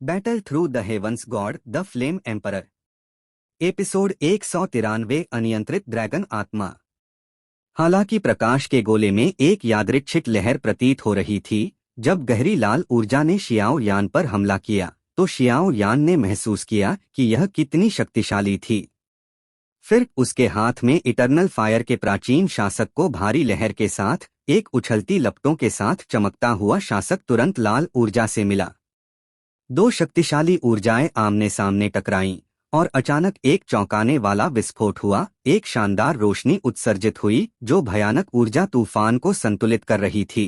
Battle through the heavens god the flame emperor. Episode 193 अनियंत्रित dragon आत्मा। हालांकि प्रकाश के गोले में एक यादृच्छिक लहर प्रतीत हो रही थी। जब गहरी लाल ऊर्जा ने शियाओ यान पर हमला किया तो शियाओ यान ने महसूस किया कि यह कितनी शक्तिशाली थी। फिर उसके हाथ में इटर्नल फायर के प्राचीन शासक को भारी लहर के साथ एक उछलती लपटों के साथ चमकता हुआ शासक तुरंत लाल ऊर्जा से मिला। दो शक्तिशाली ऊर्जाएं आमने सामने टकराईं और अचानक एक चौंकाने वाला विस्फोट हुआ। एक शानदार रोशनी उत्सर्जित हुई जो भयानक ऊर्जा तूफान को संतुलित कर रही थी।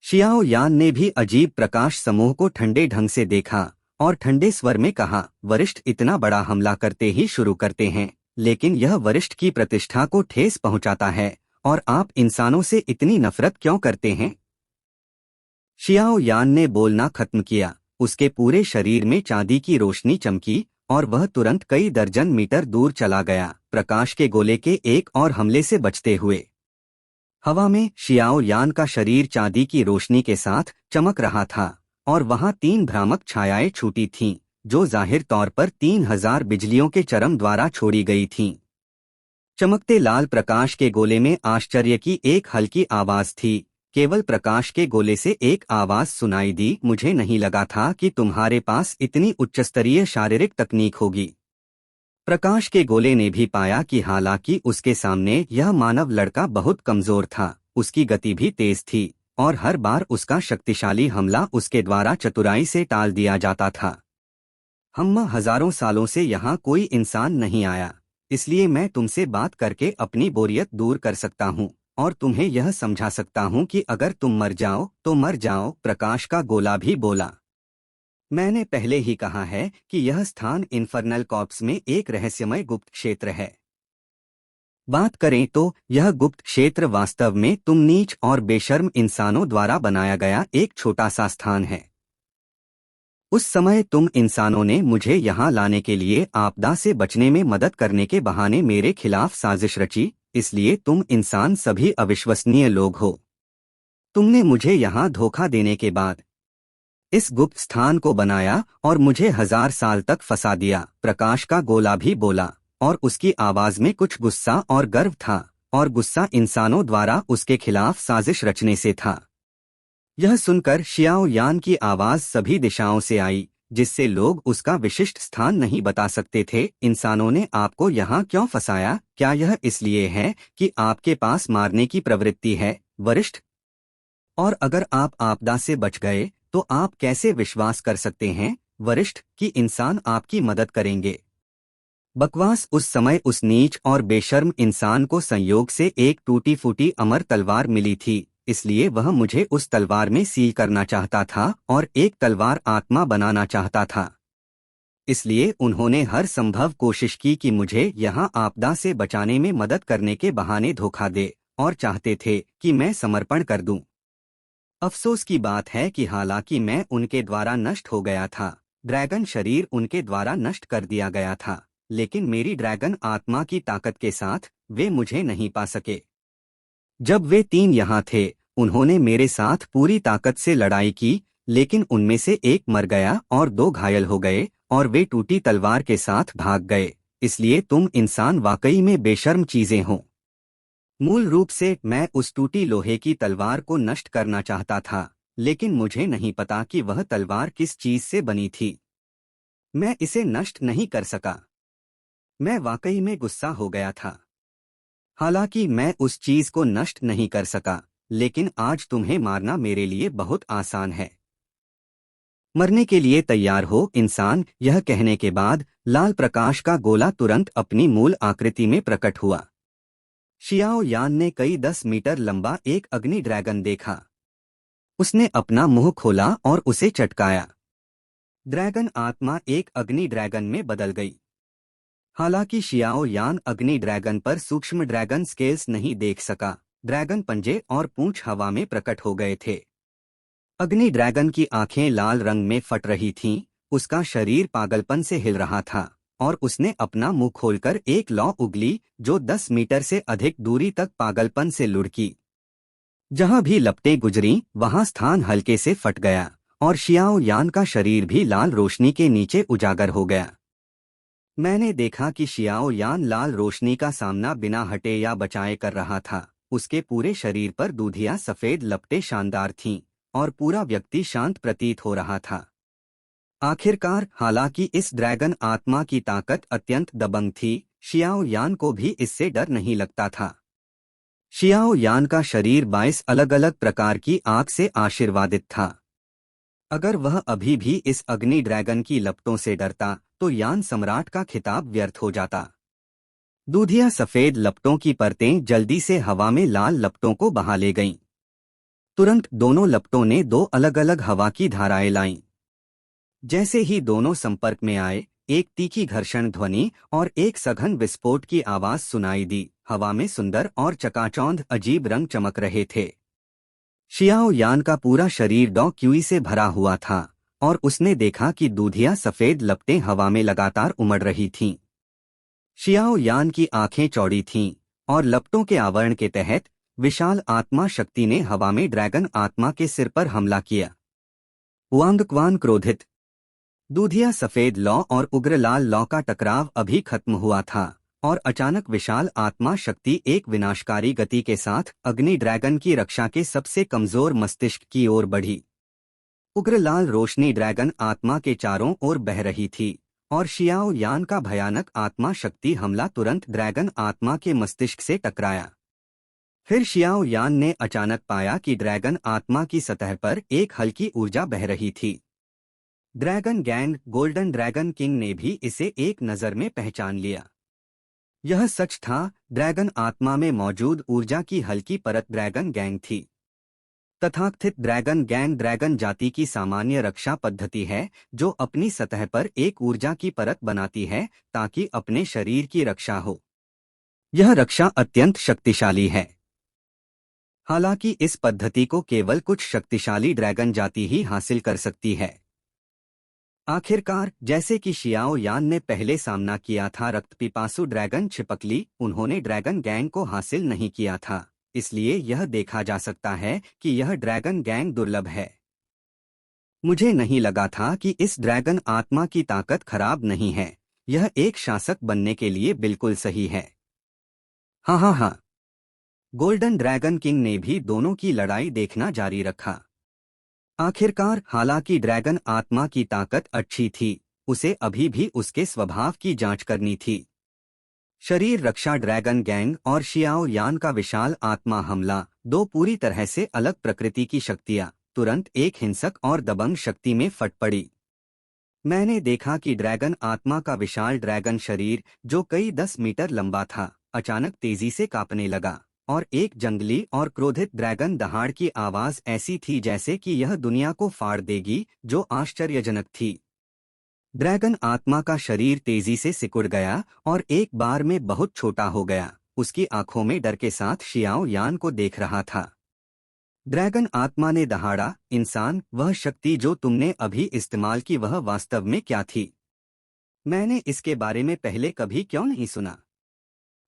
शियाओ यान ने भी अजीब प्रकाश समूह को ठंडे ढंग से देखा और ठंडे स्वर में कहा, वरिष्ठ इतना बड़ा हमला करते ही शुरू करते हैं, लेकिन यह वरिष्ठ की प्रतिष्ठा को ठेस पहुंचाता है। और आप इंसानों से इतनी नफरत क्यों करते हैं? शियाओ यान ने बोलना खत्म किया। उसके पूरे शरीर में चांदी की रोशनी चमकी और वह तुरंत कई दर्जन मीटर दूर चला गया, प्रकाश के गोले के एक और हमले से बचते हुए। हवा में शियाओ यान का शरीर चांदी की रोशनी के साथ चमक रहा था और वहां तीन भ्रामक छायाएं छूटी थीं, जो जाहिर तौर पर 3000 बिजलियों के चरम द्वारा छोड़ी गई थीं। चमकते लाल प्रकाश के गोले में आश्चर्य की एक हल्की आवाज थी। केवल प्रकाश के गोले से एक आवाज सुनाई दी, मुझे नहीं लगा था कि तुम्हारे पास इतनी उच्चस्तरीय शारीरिक तकनीक होगी। प्रकाश के गोले ने भी पाया कि हालांकि उसके सामने यह मानव लड़का बहुत कमजोर था, उसकी गति भी तेज थी और हर बार उसका शक्तिशाली हमला उसके द्वारा चतुराई से टाल दिया जाता था। हम हजारों सालों से यहाँ कोई इंसान नहीं आया, इसलिए मैं तुमसे बात करके अपनी बोरियत दूर कर सकता हूँ और तुम्हें यह समझा सकता हूँ कि अगर तुम मर जाओ तो मर जाओ। प्रकाश का गोला भी बोला, मैंने पहले ही कहा है कि यह स्थान इन्फर्नल कॉर्प्स में एक रहस्यमय गुप्त क्षेत्र है। बात करें तो यह गुप्त क्षेत्र वास्तव में तुम नीच और बेशर्म इंसानों द्वारा बनाया गया एक छोटा सा स्थान है। उस समय तुम इंसानों ने मुझे यहाँ लाने के लिए आपदा से बचने में मदद करने के बहाने मेरे खिलाफ साजिश रची, इसलिए तुम इंसान सभी अविश्वसनीय लोग हो। तुमने मुझे यहाँ धोखा देने के बाद इस गुप्त स्थान को बनाया और मुझे 1000 साल तक फंसा दिया। प्रकाश का गोला भी बोला और उसकी आवाज में कुछ गुस्सा और गर्व था, और गुस्सा इंसानों द्वारा उसके खिलाफ साजिश रचने से था। यह सुनकर शियाओ यान की आवाज सभी दिशाओं से आई, जिससे लोग उसका विशिष्ट स्थान नहीं बता सकते थे। इंसानों ने आपको यहाँ क्यों फंसाया? क्या यह इसलिए है कि आपके पास मारने की प्रवृत्ति है, वरिष्ठ? और अगर आप आपदा से बच गए तो आप कैसे विश्वास कर सकते हैं, वरिष्ठ, कि इंसान आपकी मदद करेंगे? बकवास। उस समय उस नीच और बेशर्म इंसान को संयोग से एक टूटी फूटी अमर तलवार मिली थी, इसलिए वह मुझे उस तलवार में सील करना चाहता था और एक तलवार आत्मा बनाना चाहता था। इसलिए उन्होंने हर संभव कोशिश की कि मुझे यहाँ आपदा से बचाने में मदद करने के बहाने धोखा दे, और चाहते थे कि मैं समर्पण कर दूं। अफसोस की बात है कि हालांकि मैं उनके द्वारा नष्ट हो गया था, ड्रैगन शरीर उनके द्वारा नष्ट कर दिया गया था, लेकिन मेरी ड्रैगन आत्मा की ताकत के साथ वे मुझे नहीं पा सके। जब वे तीन यहाँ थे, उन्होंने मेरे साथ पूरी ताकत से लड़ाई की, लेकिन उनमें से एक मर गया और दो घायल हो गए और वे टूटी तलवार के साथ भाग गए। इसलिए तुम इंसान वाकई में बेशर्म चीजें हो। मूल रूप से मैं उस टूटी लोहे की तलवार को नष्ट करना चाहता था, लेकिन मुझे नहीं पता कि वह तलवार किस चीज से बनी थी। मैं इसे नष्ट नहीं कर सका। मैं वाकई में गुस्सा हो गया था। हालांकि मैं उस चीज को नष्ट नहीं कर सका, लेकिन आज तुम्हें मारना मेरे लिए बहुत आसान है। मरने के लिए तैयार हो, इंसान। यह कहने के बाद लाल प्रकाश का गोला तुरंत अपनी मूल आकृति में प्रकट हुआ। शियाओ यान ने कई 10 मीटर लंबा एक अग्नि ड्रैगन देखा। उसने अपना मुंह खोला और उसे चटकाया। ड्रैगन आत्मा एक अग्नि ड्रैगन में बदल गई। हालांकि शियाओ यान अग्नि ड्रैगन पर सूक्ष्म ड्रैगन स्केल्स नहीं देख सका। ड्रैगन पंजे और पूंछ हवा में प्रकट हो गए थे। अग्नि ड्रैगन की आंखें लाल रंग में फट रही थीं, उसका शरीर पागलपन से हिल रहा था और उसने अपना मुंह खोलकर एक लौ उगली जो 10 मीटर से अधिक दूरी तक पागलपन से लुढ़की। जहां भी लपटें गुजरीं वहां स्थान हल्के से फट गया और शियाओ यान का शरीर भी लाल रोशनी के नीचे उजागर हो गया। मैंने देखा कि शियाओ यान लाल रोशनी का सामना बिना हटे या बचाए कर रहा था। उसके पूरे शरीर पर दूधिया सफेद लपटें शानदार थीं और पूरा व्यक्ति शांत प्रतीत हो रहा था। आखिरकार, हालांकि इस ड्रैगन आत्मा की ताकत अत्यंत दबंग थी, शियाओ यान को भी इससे डर नहीं लगता था। शियाओ यान का शरीर 22 अलग अलग प्रकार की आग से आशीर्वादित था। अगर वह अभी भी इस अग्नि ड्रैगन की लपटों से डरता तो यान सम्राट का खिताब व्यर्थ हो जाता। दूधिया सफेद लपटों की परतें जल्दी से हवा में लाल लपटों को बहा ले गईं। तुरंत दोनों लपटों ने दो अलग अलग हवा की धाराएं लाईं। जैसे ही दोनों संपर्क में आए, एक तीखी घर्षण ध्वनि और एक सघन विस्फोट की आवाज सुनाई दी। हवा में सुंदर और चकाचौंध अजीब रंग चमक रहे थे। शियाओ यान का पूरा शरीर डॉ क्यूई से भरा हुआ था और उसने देखा कि दूधिया सफेद लपटें हवा में लगातार उमड़ रही थीं। शियाओ यान की आंखें चौड़ी थीं और लपटों के आवरण के तहत विशाल आत्मा शक्ति ने हवा में ड्रैगन आत्मा के सिर पर हमला किया। वांगक्वान क्रोधित। दूधिया सफेद लौ और उग्र लाल लौ का टकराव अभी खत्म हुआ था और अचानक विशाल आत्मा शक्ति एक विनाशकारी गति के साथ अग्नि ड्रैगन की रक्षा के सबसे कमजोर मस्तिष्क की ओर बढ़ी। उग्र लाल रोशनी ड्रैगन आत्मा के चारों ओर बह रही थी और शियाओ यान का भयानक आत्मा शक्ति हमला तुरंत ड्रैगन आत्मा के मस्तिष्क से टकराया। फिर शियाओ यान ने अचानक पाया कि ड्रैगन आत्मा की सतह पर एक हल्की ऊर्जा बह रही थी। Dragon gang golden dragon king ने भी इसे एक नज़र में पहचान लिया। यह सच था, ड्रैगन आत्मा में मौजूद ऊर्जा की हल्की परत ड्रैगन गैंग थी। तथाकथित ड्रैगन गैंग ड्रैगन जाति की सामान्य रक्षा पद्धति है जो अपनी सतह पर एक ऊर्जा की परत बनाती है ताकि अपने शरीर की रक्षा हो। यह रक्षा अत्यंत शक्तिशाली है। हालांकि इस पद्धति को केवल कुछ शक्तिशाली ड्रैगन जाति ही हासिल कर सकती है। आखिरकार, जैसे कि शियाओ यान ने पहले सामना किया था रक्तपिपासु ड्रैगन छिपकली, उन्होंने ड्रैगन गैंग को हासिल नहीं किया था। इसलिए यह देखा जा सकता है कि यह ड्रैगन गैंग दुर्लभ है। मुझे नहीं लगा था कि इस ड्रैगन आत्मा की ताकत खराब नहीं है। यह एक शासक बनने के लिए बिल्कुल सही है। हाँ हाँ हाँ। गोल्डन ड्रैगन किंग ने भी दोनों की लड़ाई देखना जारी रखा। आखिरकार, हालांकि ड्रैगन आत्मा की ताकत अच्छी थी, उसे अभी भी उसके स्वभाव की जांच करनी थी। शरीर रक्षा ड्रैगन गैंग और शियाओ यान का विशाल आत्मा हमला, दो पूरी तरह से अलग प्रकृति की शक्तियां, तुरंत एक हिंसक और दबंग शक्ति में फट पड़ी। मैंने देखा कि ड्रैगन आत्मा का विशाल ड्रैगन शरीर, जो कई 10 मीटर लंबा था, अचानक तेजी से कांपने लगा और एक जंगली और क्रोधित ड्रैगन दहाड़ की आवाज ऐसी थी जैसे कि यह दुनिया को फाड़ देगी, जो आश्चर्यजनक थी। ड्रैगन आत्मा का शरीर तेजी से सिकुड़ गया और एक बार में बहुत छोटा हो गया। उसकी आंखों में डर के साथ शियाओ यान को देख रहा था। ड्रैगन आत्मा ने दहाड़ा, इंसान, वह शक्ति जो तुमने अभी इस्तेमाल की वह वास्तव में क्या थी? मैंने इसके बारे में पहले कभी क्यों नहीं सुना?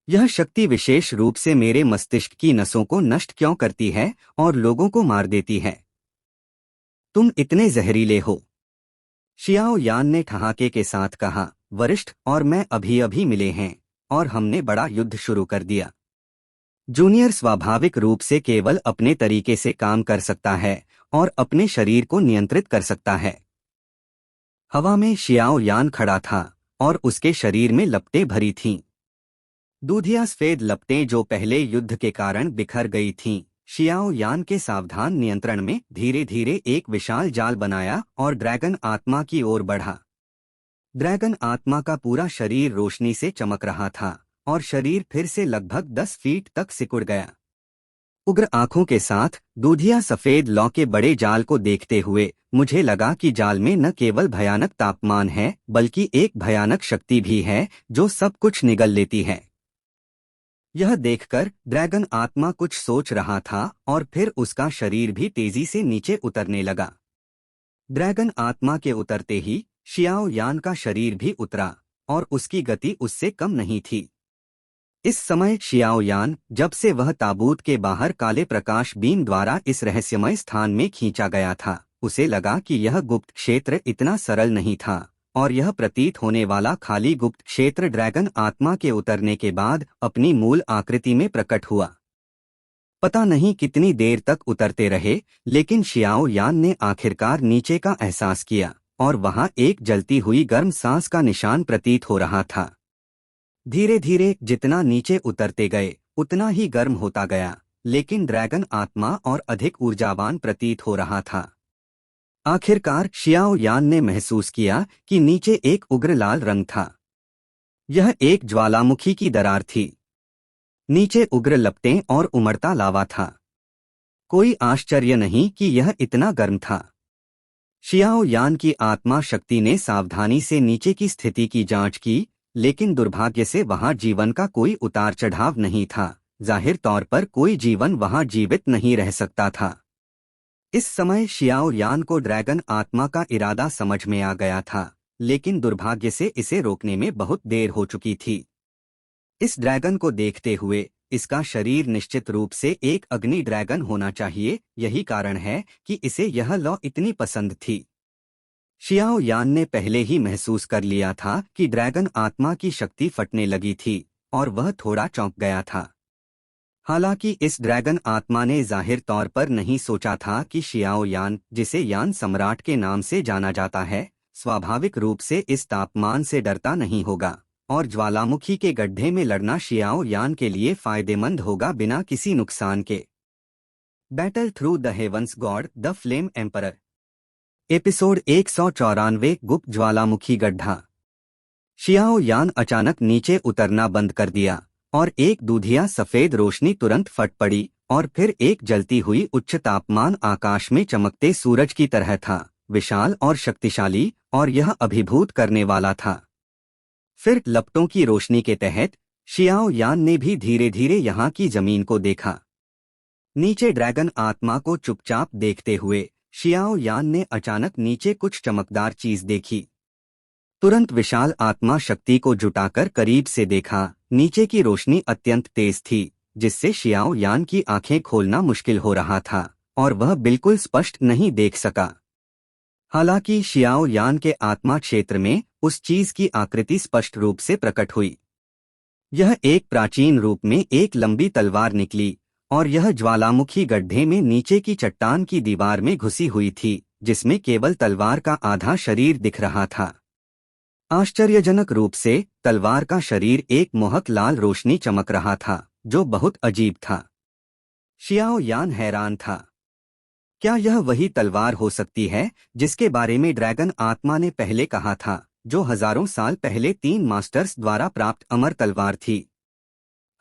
यह शक्ति विशेष रूप से मेरे मस्तिष्क की नसों को नष्ट क्यों करती है और लोगों को मार देती है? तुम इतने जहरीले हो। शियाओ यान ने ठहाके के साथ कहा, वरिष्ठ और मैं अभी अभी मिले हैं और हमने बड़ा युद्ध शुरू कर दिया। जूनियर स्वाभाविक रूप से केवल अपने तरीके से काम कर सकता है और अपने शरीर को नियंत्रित कर सकता है। हवा में शियाओ यान खड़ा था और उसके शरीर में लपटें भरी थीं। दूधिया सफेद लपटें जो पहले युद्ध के कारण बिखर गई थीं, शियाओ यान के सावधान नियंत्रण में धीरे धीरे एक विशाल जाल बनाया और ड्रैगन आत्मा की ओर बढ़ा। ड्रैगन आत्मा का पूरा शरीर रोशनी से चमक रहा था और शरीर फिर से लगभग 10 फीट तक सिकुड़ गया। उग्र आंखों के साथ दूधिया सफेद लौ के बड़े जाल को देखते हुए मुझे लगा कि जाल में न केवल भयानक तापमान है बल्कि एक भयानक शक्ति भी है जो सब कुछ निगल लेती है। यह देखकर ड्रैगन आत्मा कुछ सोच रहा था और फिर उसका शरीर भी तेजी से नीचे उतरने लगा। ड्रैगन आत्मा के उतरते ही शियाओ यान का शरीर भी उतरा और उसकी गति उससे कम नहीं थी। इस समय शियाओ यान, जब से वह ताबूत के बाहर काले प्रकाश बीम द्वारा इस रहस्यमय स्थान में खींचा गया था, उसे लगा कि यह गुप्त क्षेत्र इतना सरल नहीं था, और यह प्रतीत होने वाला खाली गुप्त क्षेत्र ड्रैगन आत्मा के उतरने के बाद अपनी मूल आकृति में प्रकट हुआ। पता नहीं कितनी देर तक उतरते रहे, लेकिन शियाओ यान ने आखिरकार नीचे का एहसास किया, और वहां एक जलती हुई गर्म सांस का निशान प्रतीत हो रहा था। धीरे धीरे जितना नीचे उतरते गए उतना ही गर्म होता गया, लेकिन ड्रैगन आत्मा और अधिक ऊर्जावान प्रतीत हो रहा था। आखिरकार शियाओ यान ने महसूस किया कि नीचे एक उग्र लाल रंग था। यह एक ज्वालामुखी की दरार थी। नीचे उग्र लपटें और उमड़ता लावा था। कोई आश्चर्य नहीं कि यह इतना गर्म था। शियाओ यान की आत्मा शक्ति ने सावधानी से नीचे की स्थिति की जांच की, लेकिन दुर्भाग्य से वहां जीवन का कोई उतार चढ़ाव नहीं था। जाहिर तौर पर कोई जीवन वहां जीवित नहीं रह सकता था। इस समय शियाओ यान को ड्रैगन आत्मा का इरादा समझ में आ गया था, लेकिन दुर्भाग्य से इसे रोकने में बहुत देर हो चुकी थी। इस ड्रैगन को देखते हुए इसका शरीर निश्चित रूप से एक अग्नि ड्रैगन होना चाहिए। यही कारण है कि इसे यह लौ इतनी पसंद थी। शियाओ यान ने पहले ही महसूस कर लिया था कि ड्रैगन आत्मा की शक्ति फटने लगी थी, और वह थोड़ा चौंक गया था। हालांकि इस ड्रैगन आत्मा ने जाहिर तौर पर नहीं सोचा था कि शियाओ यान, जिसे यान सम्राट के नाम से जाना जाता है, स्वाभाविक रूप से इस तापमान से डरता नहीं होगा, और ज्वालामुखी के गड्ढे में लड़ना शियाओ यान के लिए फायदेमंद होगा बिना किसी नुकसान के। Battle through the heavens god the flame emperor. Episode 194 गुप्त ज्वालामुखी गड्ढा। शियाओ यान अचानक नीचे उतरना बंद कर दिया, और एक दूधिया सफेद रोशनी तुरंत फट पड़ी, और फिर एक जलती हुई उच्च तापमान आकाश में चमकते सूरज की तरह था, विशाल और शक्तिशाली, और यह अभिभूत करने वाला था। फिर लपटों की रोशनी के तहत शियाओ यान ने भी धीरे धीरे यहाँ की जमीन को देखा। नीचे ड्रैगन आत्मा को चुपचाप देखते हुए शियाओ यान ने अचानक नीचे कुछ चमकदार चीज देखी। तुरंत विशाल आत्मा शक्ति को जुटाकर करीब से देखा। नीचे की रोशनी अत्यंत तेज थी, जिससे शियाओ यान की आंखें खोलना मुश्किल हो रहा था, और वह बिल्कुल स्पष्ट नहीं देख सका। हालांकि शियाओ यान के आत्मा क्षेत्र में उस चीज की आकृति स्पष्ट रूप से प्रकट हुई। यह एक प्राचीन रूप में एक लंबी तलवार निकली, और यह ज्वालामुखी गड्ढे में नीचे की चट्टान की दीवार में घुसी हुई थी, जिसमें केवल तलवार का आधा शरीर दिख रहा था। आश्चर्यजनक रूप से तलवार का शरीर एक मोहक लाल रोशनी चमक रहा था, जो बहुत अजीब था। शियाओ यान हैरान था। क्या यह वही तलवार हो सकती है जिसके बारे में ड्रैगन आत्मा ने पहले कहा था, जो हजारों साल पहले 3 मास्टर्स द्वारा प्राप्त अमर तलवार थी?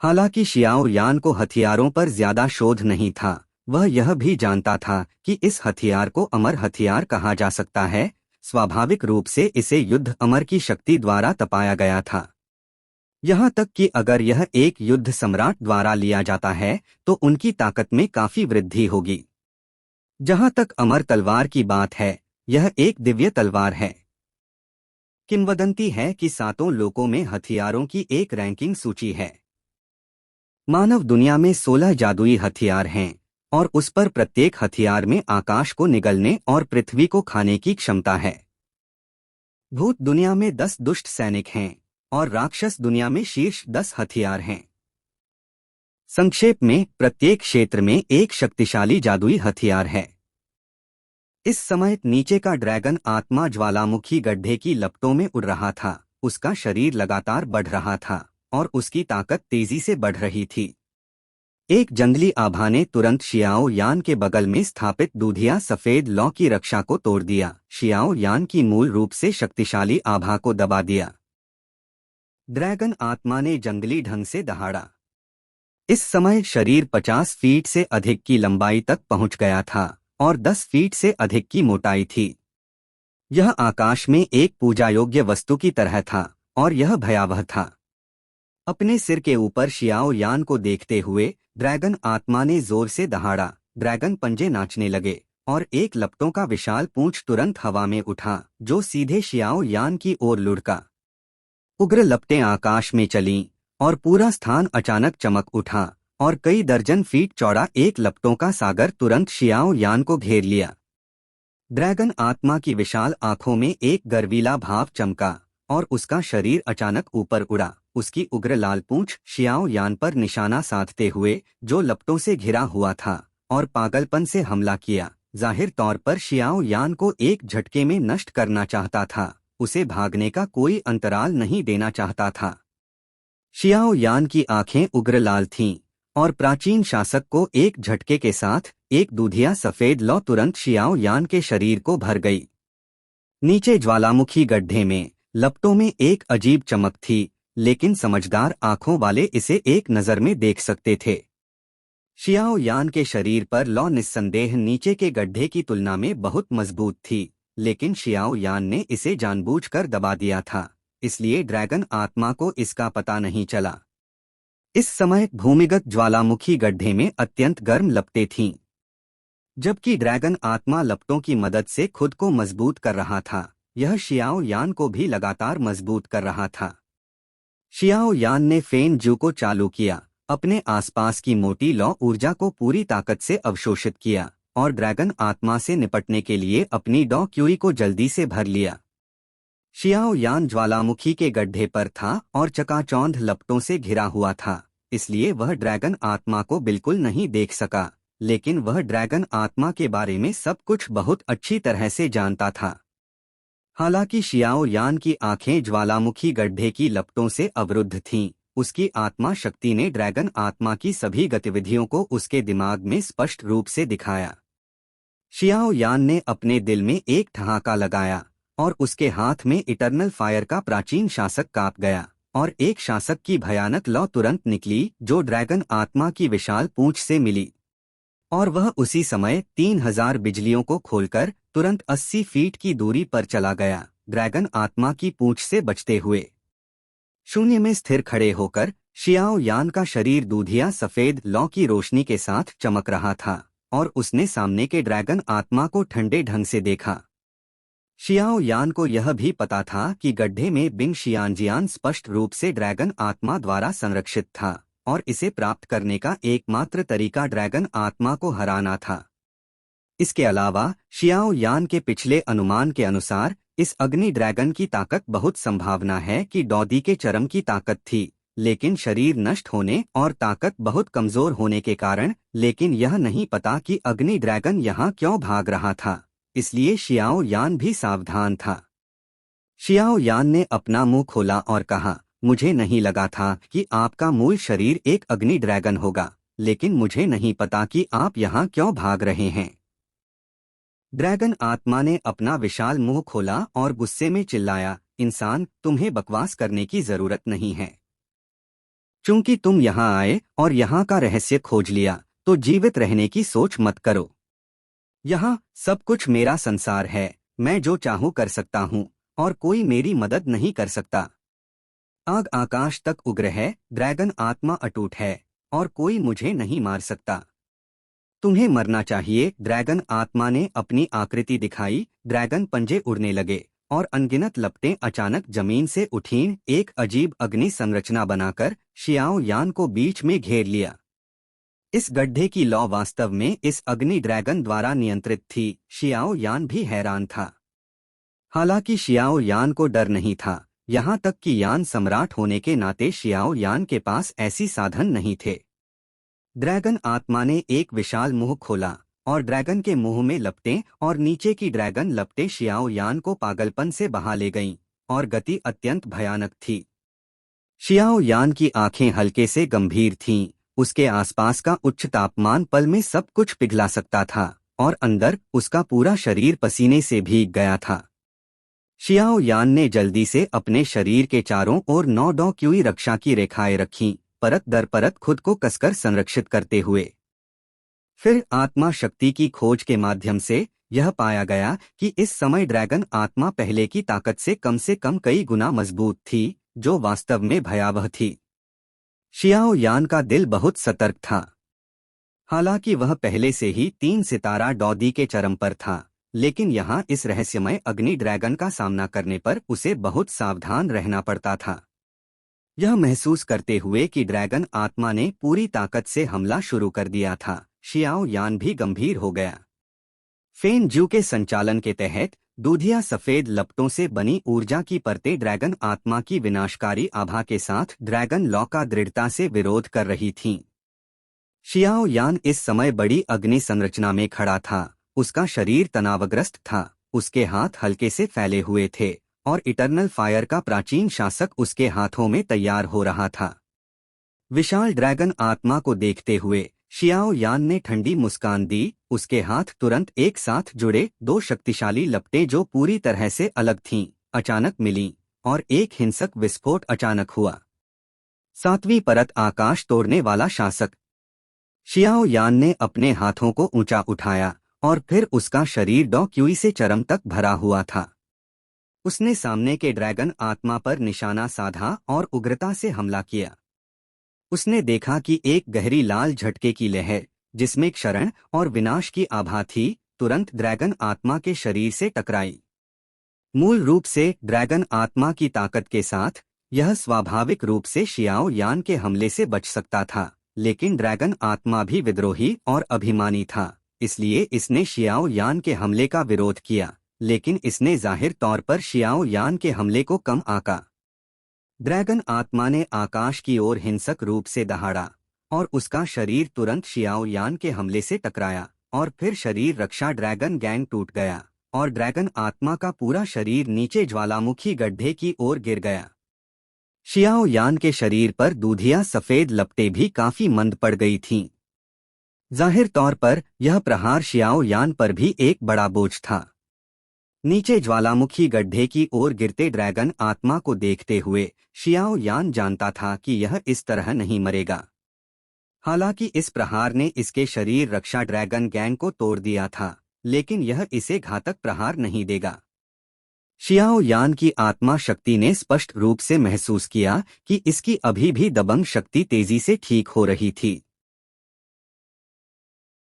हालांकि शियाओ यान को हथियारों पर ज्यादा शोध नहीं था, वह यह भी जानता था कि इस हथियार को अमर हथियार कहा जा सकता है। स्वाभाविक रूप से इसे युद्ध अमर की शक्ति द्वारा तपाया गया था। यहाँ तक कि अगर यह एक युद्ध सम्राट द्वारा लिया जाता है तो उनकी ताकत में काफी वृद्धि होगी। जहाँ तक अमर तलवार की बात है, यह एक दिव्य तलवार है। किंवदंती है कि 7 लोकों में हथियारों की एक रैंकिंग सूची है। मानव दुनिया में 16 जादुई हथियार हैं, और उस पर प्रत्येक हथियार में आकाश को निगलने और पृथ्वी को खाने की क्षमता है। भूत दुनिया में 10 दुष्ट सैनिक हैं, और राक्षस दुनिया में शीर्ष 10 हथियार हैं। संक्षेप में, प्रत्येक क्षेत्र में एक शक्तिशाली जादुई हथियार है। इस समय नीचे का ड्रैगन आत्मा ज्वालामुखी गड्ढे की लपटों में उड़ रहा था। उसका शरीर लगातार बढ़ रहा था, और उसकी ताकत तेजी से बढ़ रही थी। एक जंगली आभा ने तुरंत शियाओ यान के बगल में स्थापित दूधिया सफेद लौ की रक्षा को तोड़ दिया। शियाओ यान की मूल रूप से शक्तिशाली आभा को दबा दिया। ड्रैगन आत्मा ने जंगली ढंग से दहाड़ा। इस समय शरीर 50 फीट से अधिक की लंबाई तक पहुंच गया था, और 10 फीट से अधिक की मोटाई थी। यह आकाश में एक पूजा योग्य वस्तु की तरह था, और यह भयावह था। अपने सिर के ऊपर शियाओ यान को देखते हुए ड्रैगन आत्मा ने जोर से दहाड़ा। ड्रैगन पंजे नाचने लगे, और एक लपटों का विशाल पूंछ तुरंत हवा में उठा, जो सीधे शियाओ यान की ओर लुढ़का। उग्र लपटें आकाश में चलीं, और पूरा स्थान अचानक चमक उठा, और कई दर्जन फीट चौड़ा एक लपटों का सागर तुरंत शियाओ यान को घेर लिया। ड्रैगन आत्मा की विशाल आंखों में एक गर्वीला भाव चमका और उसका शरीर अचानक ऊपर उड़ा। उसकी उग्र लाल पूंछ शियाओ यान पर निशाना साधते हुए, जो लपटों से घिरा हुआ था, और पागलपन से हमला किया। जाहिर तौर पर शियाओ यान को एक झटके में नष्ट करना चाहता था, उसे भागने का कोई अंतराल नहीं देना चाहता था। शियाओ यान की आंखें उग्र लाल थीं, और प्राचीन शासक को एक झटके के साथ एक दूधिया सफेद लौ तुरंत शियाओ यान के शरीर को भर गई। नीचे ज्वालामुखी गड्ढे में लपटों में एक अजीब चमक थी, लेकिन समझदार आंखों वाले इसे एक नजर में देख सकते थे। शियाओ यान के शरीर पर लौ निस्संदेह नीचे के गड्ढे की तुलना में बहुत मजबूत थी, लेकिन शियाओ यान ने इसे जानबूझकर दबा दिया था, इसलिए ड्रैगन आत्मा को इसका पता नहीं चला। इस समय भूमिगत ज्वालामुखी गड्ढे में अत्यंत गर्म लपटें थीं, जबकि ड्रैगन आत्मा लपटों की मदद से खुद को मजबूत कर रहा था। यह शियाओ यान को भी लगातार मजबूत कर रहा था। शियाओ यान ने फेन जू को चालू किया, अपने आसपास की मोटी लौ ऊर्जा को पूरी ताकत से अवशोषित किया और ड्रैगन आत्मा से निपटने के लिए अपनी डॉ क्यूई को जल्दी से भर लिया। शियाओ यान ज्वालामुखी के गड्ढे पर था और चकाचौंध लपटों से घिरा हुआ था, इसलिए वह ड्रैगन आत्मा को बिल्कुल नहीं देख सका, लेकिन वह ड्रैगन आत्मा के बारे में सब कुछ बहुत अच्छी तरह से जानता था। हालांकि शियाओ यान की आंखें ज्वालामुखी गड्ढे की लपटों से अवरुद्ध थीं, उसकी आत्मा शक्ति ने ड्रैगन आत्मा की सभी गतिविधियों को उसके दिमाग में स्पष्ट रूप से दिखाया। शियाओ यान ने अपने दिल में एक ठहाका लगाया और उसके हाथ में इटर्नल फायर का प्राचीन शासक कांप गया और एक शासक की भयानक लौ तुरंत निकली, जो ड्रैगन आत्मा की विशाल पूंछ से मिली, और वह उसी समय 3000 बिजलियों को खोलकर तुरंत 80 फीट की दूरी पर चला गया, ड्रैगन आत्मा की पूंछ से बचते हुए। शून्य में स्थिर खड़े होकर शियाओ यान का शरीर दूधिया सफेद लौ की रोशनी के साथ चमक रहा था और उसने सामने के ड्रैगन आत्मा को ठंडे ढंग से देखा। शियाओ यान को यह भी पता था कि गड्ढे में बिंग शियानजियान स्पष्ट रूप से ड्रैगन आत्मा द्वारा संरक्षित था और इसे प्राप्त करने का एकमात्र तरीका ड्रैगन आत्मा को हराना था। इसके अलावा शियाओ यान के पिछले अनुमान के अनुसार इस अग्नि ड्रैगन की ताकत बहुत संभावना है कि डॉदी के चरम की ताकत थी, लेकिन शरीर नष्ट होने और ताकत बहुत कमजोर होने के कारण, लेकिन यह नहीं पता कि अग्नि ड्रैगन यहाँ क्यों भाग रहा था, इसलिए शियाओ यान भी सावधान था। शियाओ यान ने अपना मुंह खोला और कहा, मुझे नहीं लगा था कि आपका मूल शरीर एक अग्नि ड्रैगन होगा, लेकिन मुझे नहीं पता कि आप यहाँ क्यों भाग रहे हैं। ड्रैगन आत्मा ने अपना विशाल मुंह खोला और गुस्से में चिल्लाया, इंसान, तुम्हें बकवास करने की जरूरत नहीं है। चूंकि तुम यहाँ आए और यहाँ का रहस्य खोज लिया, तो जीवित रहने की सोच मत करो। यहाँ सब कुछ मेरा संसार है, मैं जो चाहूँ कर सकता हूँ और कोई मेरी मदद नहीं कर सकता। आग आकाश तक उग्र है, ड्रैगन आत्मा अटूट है और कोई मुझे नहीं मार सकता। तुम्हें मरना चाहिए। ड्रैगन आत्मा ने अपनी आकृति दिखाई, ड्रैगन पंजे उड़ने लगे और अनगिनत लपटें अचानक जमीन से उठीं, एक अजीब अग्नि संरचना बनाकर शियाओ यान को बीच में घेर लिया। इस गड्ढे की लौ वास्तव में इस अग्नि ड्रैगन द्वारा नियंत्रित थी। शियाओ यान भी हैरान था। हालांकि शियाओ यान को डर नहीं था, यहाँ तक कि यान सम्राट होने के नाते शियाओ यान के पास ऐसी साधन नहीं थे। ड्रैगन आत्मा ने एक विशाल मुंह खोला और ड्रैगन के मुंह में लपटें और नीचे की ड्रैगन लपटें शियाओ यान को पागलपन से बहा ले गईं और गति अत्यंत भयानक थी। शियाओ यान की आंखें हल्के से गंभीर थीं, उसके आसपास का उच्च तापमान पल में सब कुछ पिघला सकता था और अंदर उसका पूरा शरीर पसीने से भीग गया था। शियाओ यान ने जल्दी से अपने शरीर के चारों ओर 9 डॉ क्यूई रक्षा की रेखाएं रखीं, परत दर परत खुद को कसकर संरक्षित करते हुए। फिर आत्मा शक्ति की खोज के माध्यम से यह पाया गया कि इस समय ड्रैगन आत्मा पहले की ताकत से कम कई गुना मजबूत थी, जो वास्तव में भयावह थी। शियाओ यान का दिल बहुत सतर्क था। हालांकि वह पहले से ही 3 सितारा डॉदी के चरम पर था, लेकिन यहाँ इस रहस्यमय अग्नि ड्रैगन का सामना करने पर उसे बहुत सावधान रहना पड़ता था। यह महसूस करते हुए कि ड्रैगन आत्मा ने पूरी ताकत से हमला शुरू कर दिया था, शियाओ यान भी गंभीर हो गया। फेन जू के संचालन के तहत दूधिया सफेद लपटों से बनी ऊर्जा की परतें ड्रैगन आत्मा की विनाशकारी आभा के साथ ड्रैगन लॉ का दृढ़ता से विरोध कर रही थीं। शियाओ यान इस समय बड़ी अग्नि संरचना में खड़ा था। उसका शरीर तनावग्रस्त था, उसके हाथ हल्के से फैले हुए थे और इटर्नल फायर का प्राचीन शासक उसके हाथों में तैयार हो रहा था। विशाल ड्रैगन आत्मा को देखते हुए शियाओ यान ने ठंडी मुस्कान दी। उसके हाथ तुरंत एक साथ जुड़े दो शक्तिशाली लपटें जो पूरी तरह से अलग थीं, अचानक मिलीं और एक हिंसक विस्फोट अचानक हुआ। सातवीं परत आकाश तोड़ने वाला शासक। शियाओ यान ने अपने हाथों को ऊंचा उठाया और फिर उसका शरीर डॉ क्यूई से चरम तक भरा हुआ था। उसने सामने के ड्रैगन आत्मा पर निशाना साधा और उग्रता से हमला किया। उसने देखा कि एक गहरी लाल झटके की लहर, जिसमें क्षरण और विनाश की आभा थी, तुरंत ड्रैगन आत्मा के शरीर से टकराई। मूल रूप से ड्रैगन आत्मा की ताकत के साथ यह स्वाभाविक रूप से शियाओ यान के हमले से बच सकता था, लेकिन ड्रैगन आत्मा भी विद्रोही और अभिमानी था, इसलिए इसने शियाओ यान के हमले का विरोध किया, लेकिन इसने जाहिर तौर पर शियाओ यान के हमले को कम आंका। ड्रैगन आत्मा ने आकाश की ओर हिंसक रूप से दहाड़ा और उसका शरीर तुरंत शियाओ यान के हमले से टकराया और फिर शरीर रक्षा ड्रैगन गैंग टूट गया और ड्रैगन आत्मा का पूरा शरीर नीचे ज्वालामुखी गड्ढे की ओर गिर गया। शियाओ यान के शरीर पर दूधिया सफेद लपटें भी काफी मंद पड़ गई थीं। जाहिर तौर पर यह प्रहार शियाओ यान पर भी एक बड़ा बोझ था। नीचे ज्वालामुखी गड्ढे की ओर गिरते ड्रैगन आत्मा को देखते हुए शियाओ यान जानता था कि यह इस तरह नहीं मरेगा। हालांकि इस प्रहार ने इसके शरीर रक्षा ड्रैगन गैंग को तोड़ दिया था, लेकिन यह इसे घातक प्रहार नहीं देगा। शियाओ यान की आत्मा शक्ति ने स्पष्ट रूप से महसूस किया कि इसकी अभी भी दबंग शक्ति तेजी से ठीक हो रही थी।